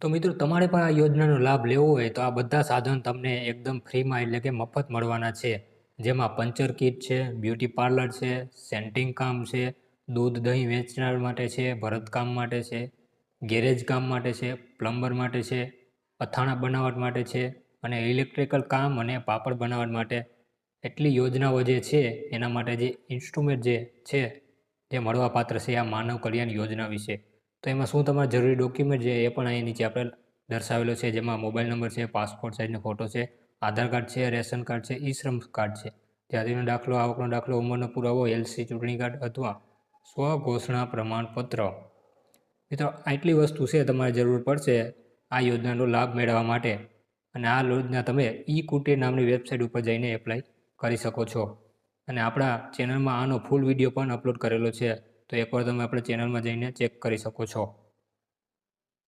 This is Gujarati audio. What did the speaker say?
તો મિત્રો તમારે પણ આ યોજનાનો લાભ લેવો હોય તો આ બધા સાધન તમને એકદમ ફ્રીમાં એટલે કે મફત મળવાના છે. જેમાં પંચર કીટ છે, બ્યુટી પાર્લર છે, સેન્ટિંગ કામ છે, દૂધ દહીં વેચાણ માટે છે, ભરતકામ માટે છે, ગેરેજ કામ માટે છે, પ્લમ્બર માટે છે, અથાણા બનાવટ માટે છે અને ઇલેક્ટ્રિકલ કામ અને પાપડ બનાવટ માટે એટલી યોજનાઓ જે છે એના માટે જે ઇન્સ્ટ્રુમેન્ટ જે છે જે મળવાપાત્ર છે આ માનવ કલ્યાણ યોજના વિશે. તો એમાં શું તમારે જરૂરી ડોક્યુમેન્ટ છે એ પણ અહીં નીચે આપણે દર્શાવેલો છે, જેમાં મોબાઈલ નંબર છે, પાસપોર્ટ સાઇઝનો ફોટો છે, આધાર કાર્ડ છે, રેશન કાર્ડ છે, ઈ શ્રમ કાર્ડ છે, જાતિનો દાખલો, આવકનો દાખલો, ઉંમરનો પુરાવો, એલસી, ચૂંટણી કાર્ડ અથવા સ્વઘોષણા પ્રમાણપત્ર. મિત્રો આટલી વસ્તુ છે તમારે જરૂર પડશે આ યોજનાનો લાભ મેળવવા માટે. અને આ યોજના તમે ઈ કુટીર નામની વેબસાઇટ ઉપર જઈને એપ્લાય કરી શકો છો. અને આપણા ચેનલમાં આનો ફૂલ વિડીયો પણ અપલોડ કરેલો છે, તો એકવાર તમે આપણા ચેનલમાં જઈને ચેક કરી શકો છો.